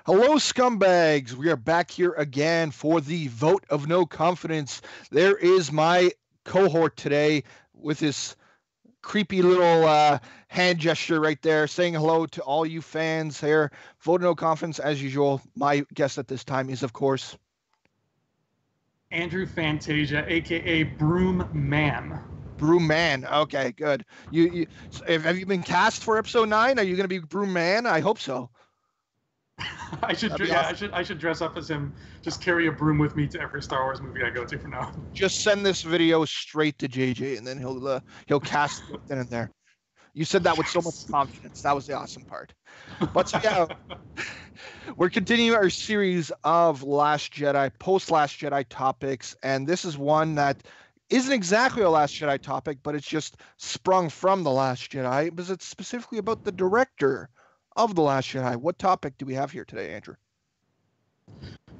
Hello, scumbags. We are back here again for the vote of no confidence. There is my cohort today with his creepy little hand gesture right there, saying hello to all you fans here. Vote of no confidence, as usual. My guest at this time is, of course, Andrew Fantasia, aka Broom Man. Broom Man. Okay, good. Have you been cast for episode 9? Are you going to be Broom Man? I hope so. I should dress up as him. Just carry a broom with me to every Star Wars movie I go to from now on. Just send this video straight to JJ, and then he'll cast it in there. You said that with so much confidence. That was the awesome part. But so, yeah, we're continuing our series of Last Jedi, post-Last Jedi topics, and this is one that isn't exactly a Last Jedi topic, but it's just sprung from the Last Jedi, because it's specifically about the director of the Last Jedi. What topic do we have here today, Andrew?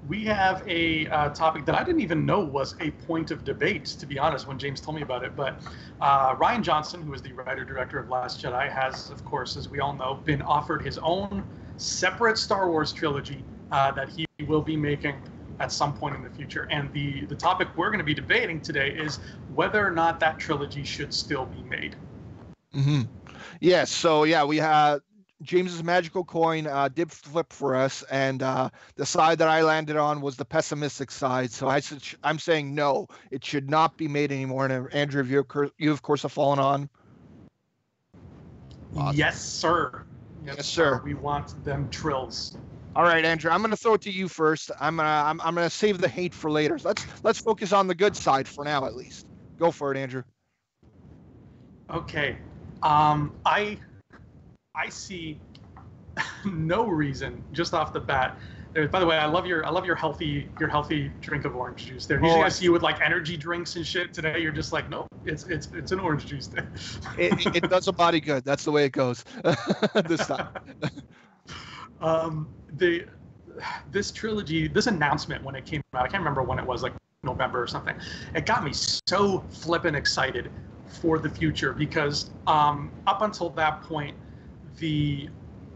We have a topic that I didn't even know was a point of debate, to be honest, when James told me about it. But Rian Johnson, who is the writer-director of Last Jedi, has, of course, as we all know, been offered his own separate Star Wars trilogy that he will be making at some point in the future. And the topic we're going to be debating today is whether or not that trilogy should still be made. Mm-hmm. Yes. So, yeah, we have James's magical coin did flip for us, and the side that I landed on was the pessimistic side. So I'm saying no, it should not be made anymore. And Andrew, you of course have fallen on. Awesome. Yes, sir. Yes, sir. We want them trills. All right, Andrew, I'm going to throw it to you first. I'm gonna save the hate for later. Let's focus on the good side for now, at least. Go for it, Andrew. Okay. I see no reason just off the bat. By the way, I love your healthy drink of orange juice. There. Usually I see you with like energy drinks and shit. Today you're just like, no, it's an orange juice. it does a body good. That's the way it goes this time. This trilogy, this announcement when it came out, I can't remember when it was, like November or something. It got me so flippin' excited for the future because up until that point, the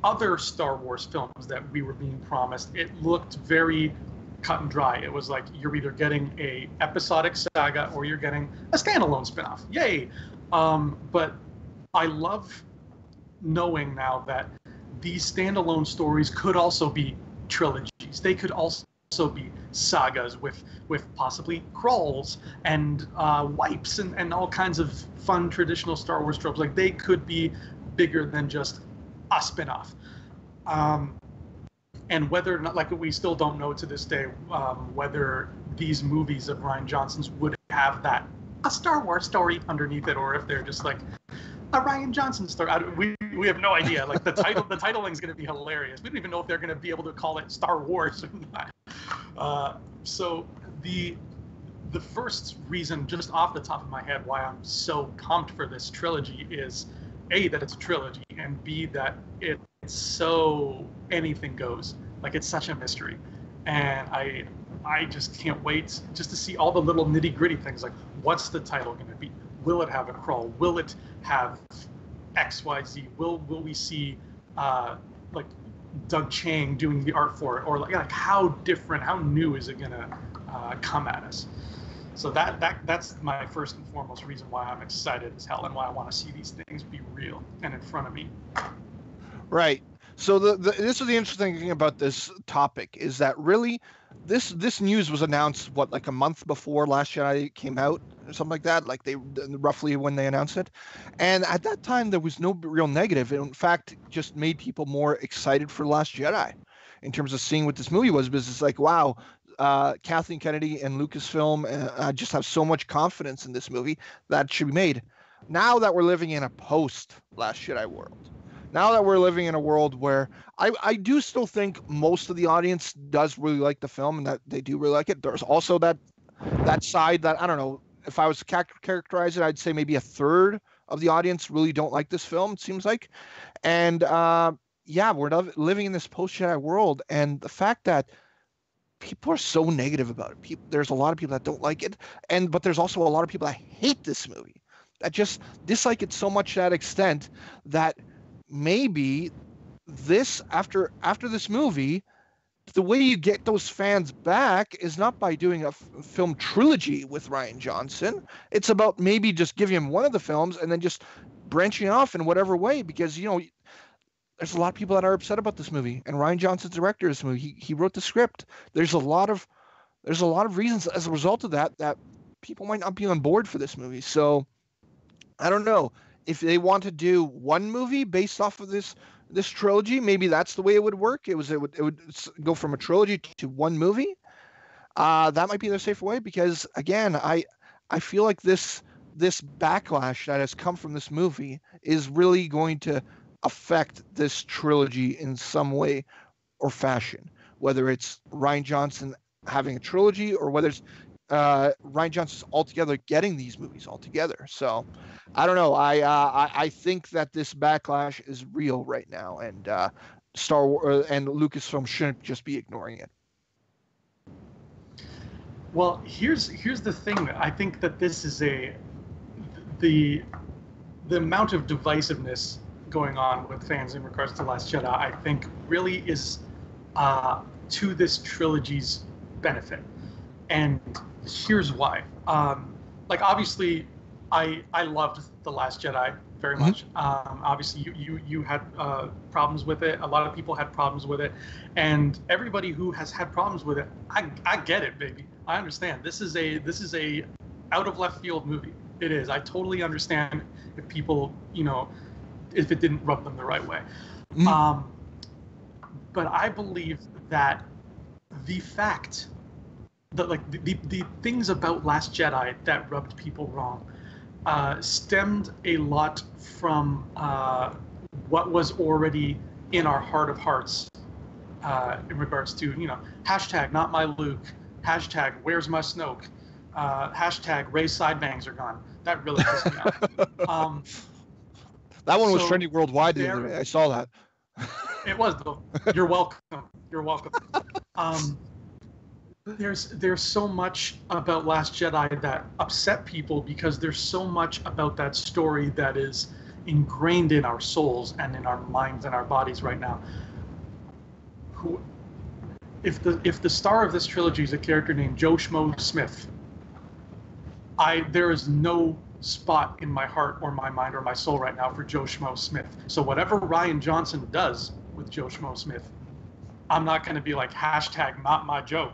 other Star Wars films that we were being promised, it looked very cut and dry. It was like you're either getting a episodic saga or you're getting a standalone spinoff. Yay! But I love knowing now that these standalone stories could also be trilogies. They could also be sagas with possibly crawls and wipes and all kinds of fun traditional Star Wars tropes. Like they could be bigger than just a spinoff. And whether or not, like we still don't know to this day, whether these movies of Rian Johnson's would have a Star Wars story underneath it, or if they're just like a Rian Johnson story. We have no idea. Like the titling is going to be hilarious. We don't even know if they're going to be able to call it Star Wars or not. So the first reason, just off the top of my head, why I'm so pumped for this trilogy is A, that it's a trilogy, and B, that it's so anything goes. Like it's such a mystery, and I just can't wait just to see all the little nitty gritty things. Like, what's the title going to be? Will it have a crawl? Will it have X, Y, Z? Will we see like Doug Chang doing the art for it, or like how different, how new is it going to come at us? So that's my first and foremost reason why I'm excited as hell and why I want to see these things be real and in front of me. Right. So this is the interesting thing about this topic is that really this news was announced like a month before Last Jedi came out or something like that, like they roughly when they announced it. And at that time there was no real negative. It, in fact, just made people more excited for Last Jedi in terms of seeing what this movie was, because it's like, wow, Kathleen Kennedy and Lucasfilm just have so much confidence in this movie that should be made. Now that we're living in a post Last Jedi world, now that we're living in a world where I do still think most of the audience does really like the film and that they do really like it. There's also that side that, I don't know, if I was to characterize it, I'd say maybe a third of the audience really don't like this film, it seems like. And yeah, we're living in this post-Jedi world, and the fact that people are so negative about it. There's a lot of people that don't like it, but there's also a lot of people that hate this movie, that just dislike it so much to that extent that maybe this after this movie, the way you get those fans back is not by doing a film trilogy with Rian Johnson. It's about maybe just giving him one of the films and then just branching off in whatever way, because there's a lot of people that are upset about this movie, and Rian Johnson's director of this movie. He wrote the script. There's a lot of reasons as a result of that people might not be on board for this movie. So I don't know if they want to do one movie based off of this trilogy. Maybe that's the way it would work. It would go from a trilogy to one movie. That might be the safer way, because again, I feel like this backlash that has come from this movie is really going to affect this trilogy in some way or fashion, whether it's Rian Johnson having a trilogy or whether it's Rian Johnson's altogether getting these movies all together. So I don't know. I think that this backlash is real right now, and Star Wars and Lucasfilm shouldn't just be ignoring it. Well, here's the thing. I think that this is the amount of divisiveness going on with fans in regards to Last Jedi, I think really is to this trilogy's benefit. And here's why. Obviously, I loved The Last Jedi very much. Obviously, you had problems with it. A lot of people had problems with it. And everybody who has had problems with it, I get it, baby. I understand. This is a out of left field movie. It is. I totally understand if people, if it didn't rub them the right way. But I believe that the fact that the things about Last Jedi that rubbed people wrong stemmed a lot from what was already in our heart of hearts in regards to, hashtag not my Luke, hashtag where's my Snoke, hashtag Rey's side bangs are gone. That really pissed me off. That one was trending worldwide the other day. I saw that. It was, though. You're welcome. You're welcome. There's so much about Last Jedi that upset people because there's so much about that story that is ingrained in our souls and in our minds and our bodies right now. If the star of this trilogy is a character named Joe Schmo Smith, there is no spot in my heart or my mind or my soul right now for Joe Schmo Smith. So whatever Rian Johnson does with Joe Schmo Smith, I'm not going to be like hashtag not my Joe,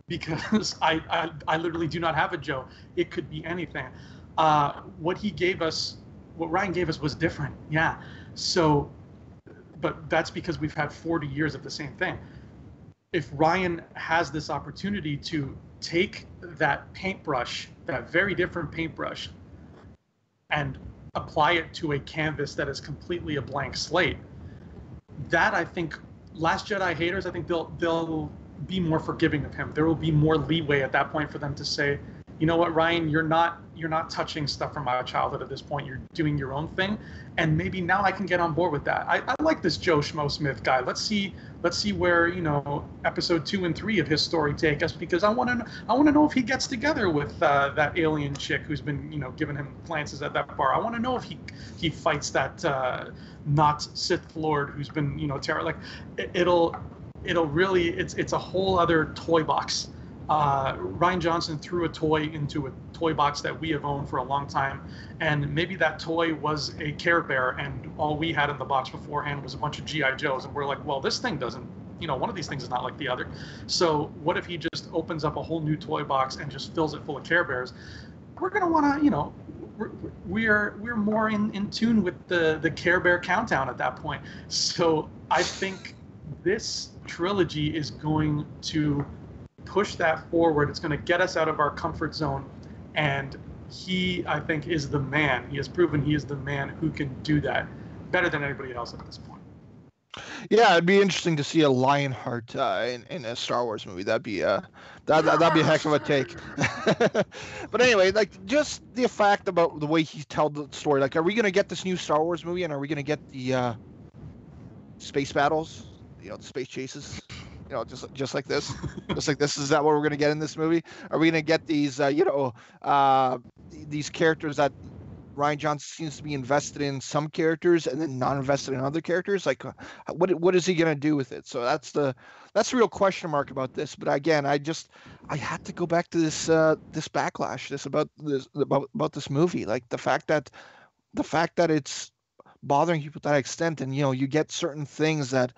because I literally do not have a Joe. It could be anything. What Rian gave us was different. Yeah. So, but that's because we've had 40 years of the same thing. If Rian has this opportunity to take that paintbrush, that very different paintbrush, and apply it to a canvas that is completely a blank slate, that I think Last Jedi haters, I think they'll be more forgiving of him. There will be more leeway at that point for them to say, you know what, Rian, you're not touching stuff from my childhood at this point. You're doing your own thing, and maybe now I can get on board with that. I like this Joe Schmo Smith guy. Let's see where episode 2 and 3 of his story take us, because I want to know if he gets together with that alien chick who's been giving him glances at that bar. I want to know if he fights that not Sith Lord who's been terror. Like it'll really it's a whole other toy box. Rian Johnson threw a toy into a toy box that we have owned for a long time, and maybe that toy was a Care Bear, and all we had in the box beforehand was a bunch of G.I. Joes, and we're like, well, this thing doesn't, one of these things is not like the other. So what if he just opens up a whole new toy box and just fills it full of Care Bears? We're gonna want to, we're more in tune with the Care Bear countdown at that point. So I think this trilogy is going to push that forward. It's going to get us out of our comfort zone, and he, I think, is the man. He has proven he is the man who can do that better than anybody else at this point. Yeah, it'd be interesting to see a Lionheart in a Star Wars movie. That'd be that'd be a heck of a take. But anyway, just the fact about the way he told the story. Are we gonna get this new Star Wars movie, and are we gonna get the space battles? The space chases. Just like this, is that what we're going to get in this movie? Are we going to get these, these characters that Rian Johnson seems to be invested in some characters and then not invested in other characters. Like, what is he going to do with it? So that's the real question mark about this. But again, I had to go back to this backlash, about this movie, like the fact that it's bothering people to that extent, and you get certain things that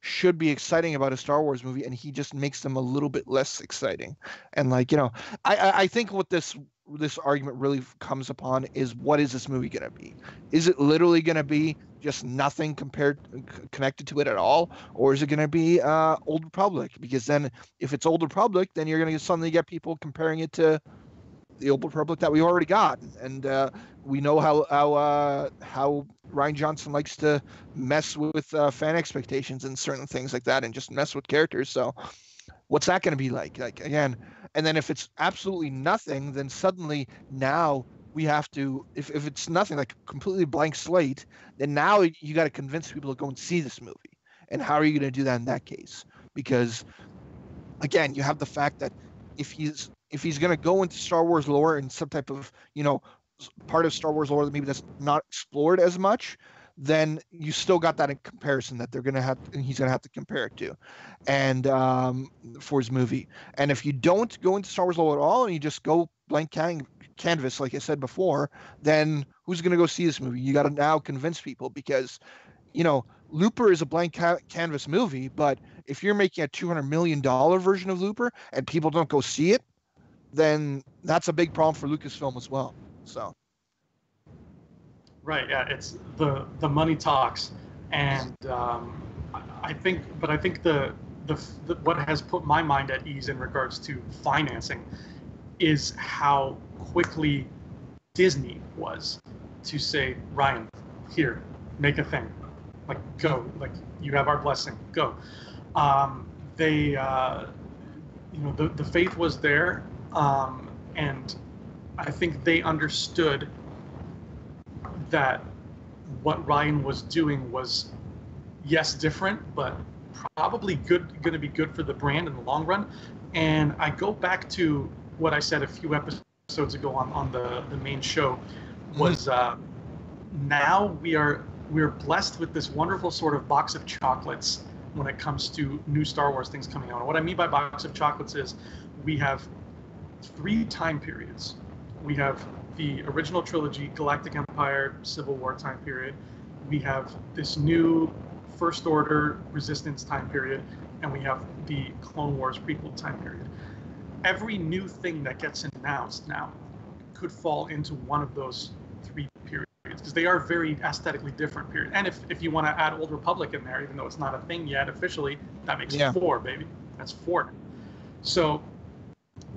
should be exciting about a Star Wars movie, and he just makes them a little bit less exciting. And I think what this argument really comes upon is, what is this movie going to be? Is it literally going to be just nothing connected to it at all, or is it going to be Old Republic? Because then, if it's Old Republic, then you're going to suddenly get people comparing it to the Old Republic that we already got, and we know how Rian Johnson likes to mess with fan expectations and certain things like that, and just mess with characters. So, what's that going to be like? Like, again, and then if it's absolutely nothing, then suddenly now we have to. If it's nothing, like a completely blank slate, then now you got to convince people to go and see this movie. And how are you going to do that in that case? Because again, you have the fact that if he's going to go into Star Wars lore and some type of part of Star Wars lore that maybe that's not explored as much, then you still got that in comparison that he's going to have to compare it to, and for his movie. And if you don't go into Star Wars lore at all and you just go blank canvas, like I said before, then who's going to go see this movie? You got to now convince people, because Looper is a blank canvas movie, but if you're making a $200 million version of Looper and people don't go see it, then that's a big problem for Lucasfilm as well. So. Right. Yeah. It's the money talks, and I think the what has put my mind at ease in regards to financing is how quickly Disney was to say, Rian, here, make a thing, like, go, like, you have our blessing, go. The faith was there, and I think they understood that what Rian was doing was, yes, different, but probably going to be good for the brand in the long run. And I go back to what I said a few episodes ago on the main show, was now we're blessed with this wonderful sort of box of chocolates when it comes to new Star Wars things coming out. And what I mean by box of chocolates is we have 3 time periods. We have the original trilogy, Galactic Empire, Civil War time period. We have this new First Order Resistance time period, and we have the Clone Wars prequel time period. Every new thing that gets announced now could fall into one of those 3 periods, because they are very aesthetically different periods. And if you want to add Old Republic in there, even though it's not a thing yet officially, that makes it 4, baby. That's 4. So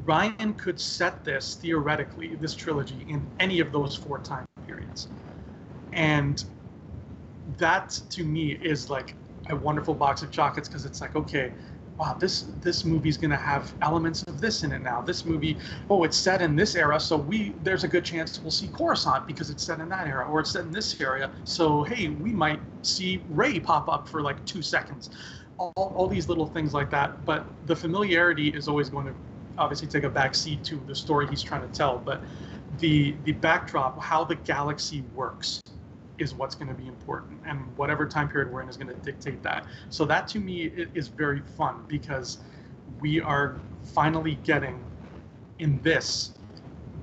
Rian could set this, theoretically, this trilogy, in any of those 4 time periods. And that, to me, is like a wonderful box of chocolates, because it's like, okay, wow, this movie's going to have elements of this in it now. This movie, it's set in this era, so there's a good chance we'll see Coruscant because it's set in that era, or it's set in this area. So, hey, we might see Rey pop up for like 2 seconds. All these little things like that. But the familiarity is always going to obviously take a back seat to the story he's trying to tell. But the backdrop, how the galaxy works, is what's going to be important, and whatever time period we're in is going to dictate that. So that, to me, is very fun, because we are finally getting in this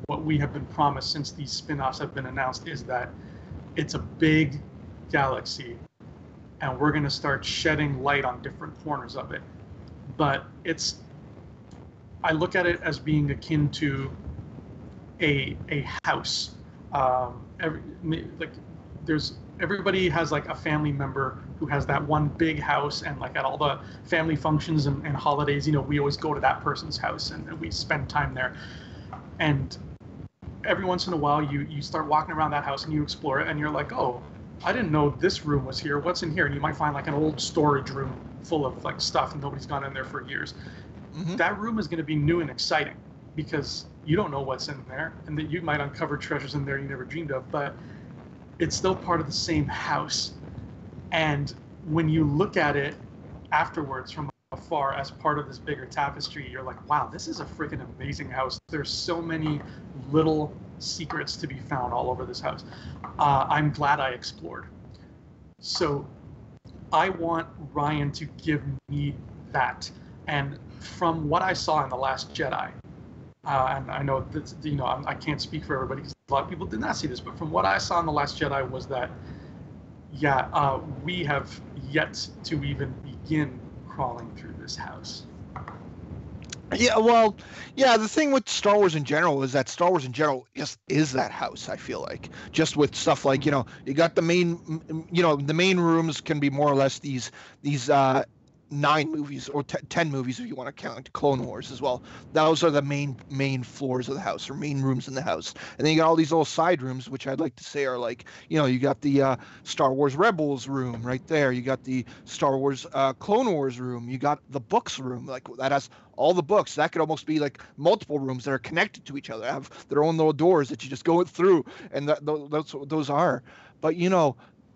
what we have been promised since these spin-offs have been announced, is that it's a big galaxy and we're going to start shedding light on different corners of it. But I look at it as being akin to a house. Everybody has like a family member who has that one big house, and like at all the family functions and holidays, we always go to that person's house and we spend time there. And every once in a while you start walking around that house and you explore it, and you're like, oh, I didn't know this room was here. What's in here? And you might find like an old storage room full of like stuff, and nobody's gone in there for years. Mm-hmm. That room is going to be new and exciting, because you don't know what's in there, and that you might uncover treasures in there you never dreamed of, but it's still part of the same house. And when you look at it afterwards from afar as part of this bigger tapestry, you're like, wow, this is a freaking amazing house. There's so many little secrets to be found all over this house. I'm glad I explored. So I want Rian to give me that. And from what I saw in The Last Jedi, and I know that, I can't speak for everybody because a lot of people did not see this, but from what I saw in The Last Jedi was that, we have yet to even begin crawling through this house. Yeah, well, yeah, the thing with Star Wars in general is that Star Wars in general just is that house, I feel like. Just with stuff like, you got the main rooms can be more or less these 9 movies or 10 movies if you want to count Clone Wars as well. Those are the main floors of the house or main rooms in the house. And then you got all these little side rooms, which I'd like to say are like, you got the Star Wars Rebels room right there. You got the Star Wars Clone Wars room. You got the books room, like that has all the books. That could almost be like multiple rooms that are connected to each other, have their own little doors that you just go through, and those are. But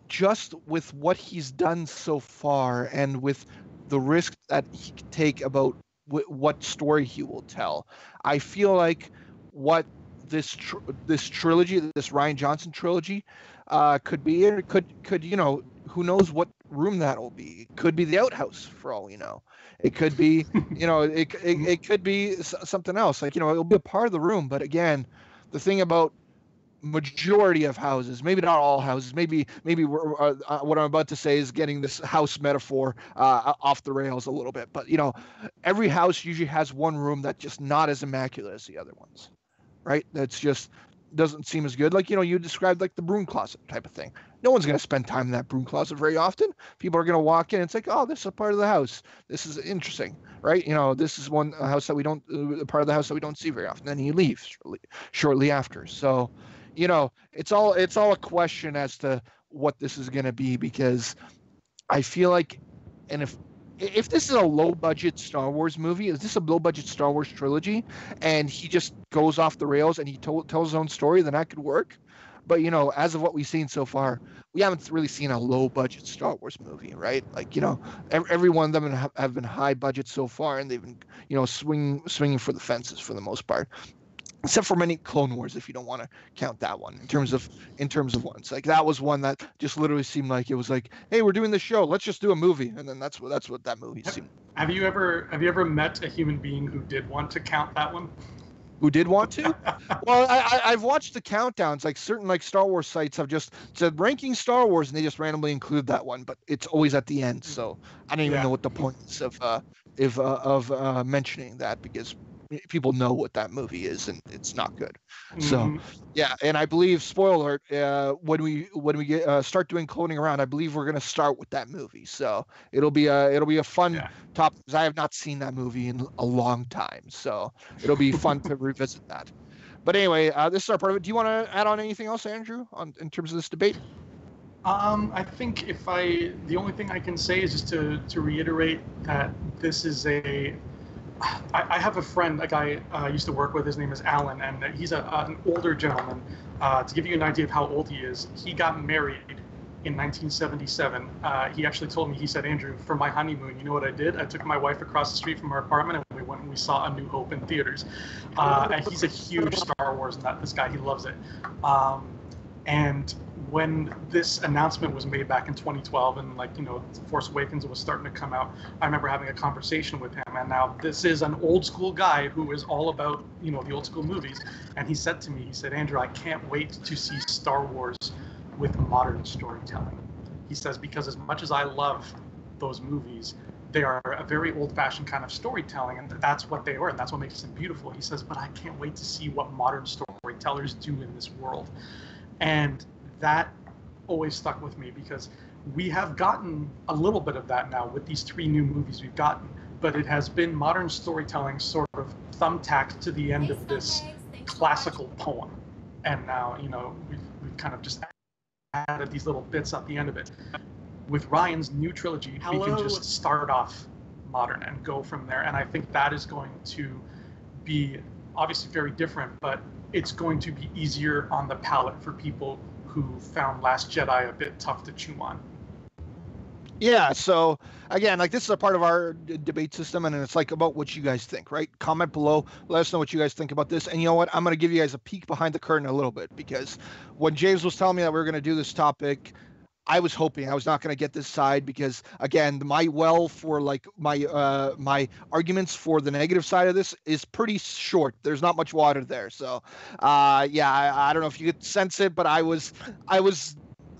just with what he's done so far, and with the risk that he could take about what story he will tell, I feel like what this trilogy, this Rian Johnson trilogy, could be, or could who knows what room that will be. It could be the outhouse for all we know. It could be, it could be something else. Like, it'll be a part of the room. But again, the thing about majority of houses, maybe not all houses, maybe what I'm about to say is getting this house metaphor off the rails a little bit. But, every house usually has one room that's just not as immaculate as the other ones, right? That's just doesn't seem as good. Like, you described like the broom closet type of thing. No one's going to spend time in that broom closet very often. People are going to walk in and it's like, oh, this is a part of the house. This is interesting, right? This is one house that we don't, part of the house that we don't see very often. Then you leave shortly after. So, it's all a question as to what this is going to be, because I feel like, and if this is a low-budget Star Wars movie, is this a low-budget Star Wars trilogy, and he just goes off the rails and he tells his own story, then that could work. But, as of what we've seen so far, we haven't really seen a low-budget Star Wars movie, right? Like, every one of them have been high budget so far, and they've been, swinging for the fences for the most part. Except for many Clone Wars, if you don't want to count that one in terms of ones. Like, that was one that just literally seemed like it was like, hey, we're doing this show, let's just do a movie, and then that's what that movie seemed. Have you ever met a human being who did want to count that one? Who did want to? Well, I've watched the countdowns. Like, certain like Star Wars sites have just said ranking Star Wars, and they just randomly include that one, but it's always at the end. So I don't even know what the point is of mentioning that, because people know what that movie is, and it's not good. So yeah, and I believe, spoiler alert, when we start doing cloning around, I believe we're going to start with that movie. So it'll be a fun topic, because I have not seen that movie in a long time, so it'll be fun to revisit that. But anyway, this is our part of it. Do you want to add on anything else, Andrew, in terms of this debate? I think the only thing I can say is just to reiterate that this is I have a friend, a guy I used to work with. His name is Alan, and he's an older gentleman. To give you an idea of how old he is, he got married in 1977. He actually told me, he said, Andrew, for my honeymoon, you know what I did? I took my wife across the street from our apartment, and we went and we saw A New Hope in theaters. And he's a huge Star Wars nut. This guy, he loves it. And when this announcement was made back in 2012, and Force Awakens was starting to come out, I remember having a conversation with him. And now this is an old school guy who is all about the old school movies. And he said to me, Andrew, I can't wait to see Star Wars with modern storytelling. He says, because as much as I love those movies, they are a very old-fashioned kind of storytelling, and that's what they are, and that's what makes them beautiful. He says, but I can't wait to see what modern storytellers do in this world. And that always stuck with me, because we have gotten a little bit of that now with these 3 new movies we've gotten, but it has been modern storytelling sort of thumbtacked to the end of this classical poem. And now, we've kind of just added these little bits at the end of it. With Rian's new trilogy, we can just start off modern and go from there. And I think that is going to be obviously very different, but it's going to be easier on the palate for people who found Last Jedi a bit tough to chew on. Yeah, so again, like this is a part of our debate system, and it's like about what you guys think, right? Comment below, let us know what you guys think about this. And you know what? I'm going to give you guys a peek behind the curtain a little bit because when James was telling me that we were going to do this topic, I was hoping I was not going to get this side because again, my well for like my arguments for the negative side of this is pretty short. There's not much water there, so yeah, I don't know if you could sense it, but I was I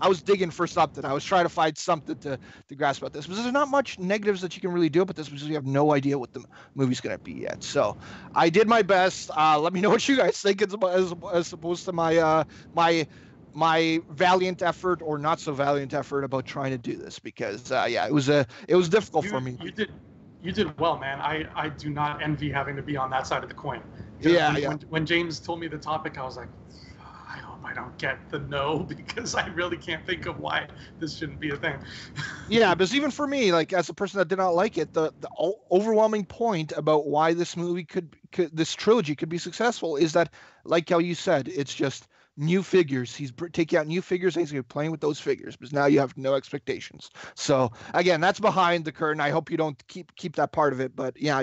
was digging for something. I was trying to find something to grasp about this because there's not much negatives that you can really do about this because you have no idea what the movie's going to be yet. So I did my best. Let me know what you guys think as opposed to my valiant effort or not so valiant effort about trying to do this because yeah, it was difficult for me. You did well, man. I do not envy having to be on that side of the coin. Yeah. When James told me the topic, I was like, I hope I don't get the no because I really can't think of why this shouldn't be a thing. Yeah, because even for me, like as a person that did not like it, the overwhelming point about why this movie this trilogy could be successful is that, like how you said, it's just new figures. He's taking out new figures and he's going to be playing with those figures because now you have no expectations. So again, that's behind the curtain. I hope you don't keep that part of it, but yeah,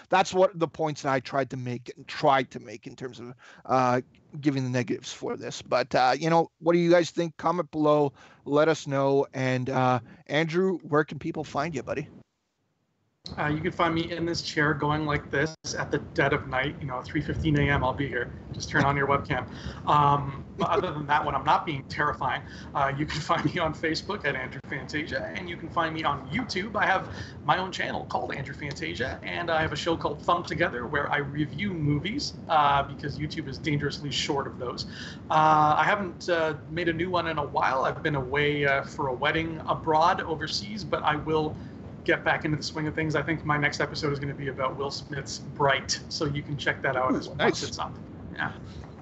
that's what the points that I tried to make in terms of giving the negatives for this. But what do you guys think? Comment below, let us know. And Andrew, where can people find you, buddy? You can find me in this chair going like this at the dead of night, 3:15 a.m. I'll be here. Just turn on your webcam. But other than that, when I'm not being terrifying, you can find me on Facebook at Andrew Fantasia, and you can find me on YouTube. I have my own channel called Andrew Fantasia, and I have a show called Thumb Together where I review movies because YouTube is dangerously short of those. I haven't made a new one in a while. I've been away for a wedding abroad overseas, but I will get back into the swing of things. I think my next episode is going to be about Will Smith's Bright, so you can check that out once it's up.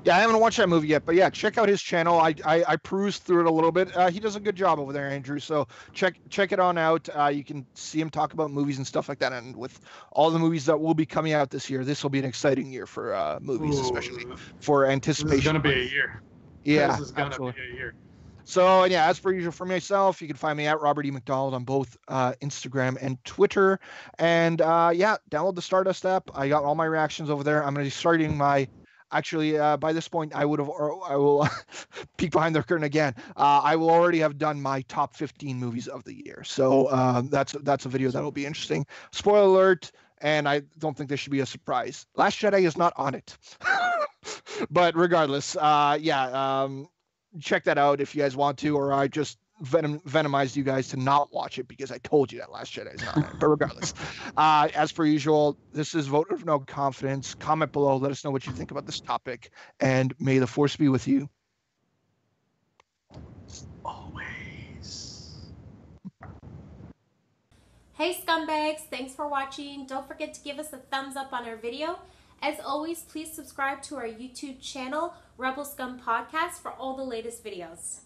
Yeah, I haven't watched that movie yet, but yeah, check out his channel. I perused through it a little bit. He does a good job over there, Andrew. So check it on out. You can see him talk about movies and stuff like that. And with all the movies that will be coming out this year, this will be an exciting year for movies, especially for anticipation. This is going to be a year. Yeah, this is going to be a year. So, yeah, as per usual for myself, you can find me at Robert E. McDonald on both Instagram and Twitter. And, yeah, download the Stardust app. I got all my reactions over there. I'm going to be starting actually, by this point, I will peek behind the curtain again. I will already have done my top 15 movies of the year. So that's a video that will be interesting. Spoiler alert, and I don't think this should be a surprise. Last Jedi is not on it. But regardless, yeah, check that out if you guys want to, or I just venomized you guys to not watch it because I told you that Last Jedi is not on it. But regardless, as per usual, this is Vote of No Confidence. Comment below, let us know what you think about this topic, and may the Force be with you always. Hey scumbags, thanks for watching. Don't forget to give us a thumbs up on our video. As always, please subscribe to our YouTube channel, Rebel Scum Podcast, for all the latest videos.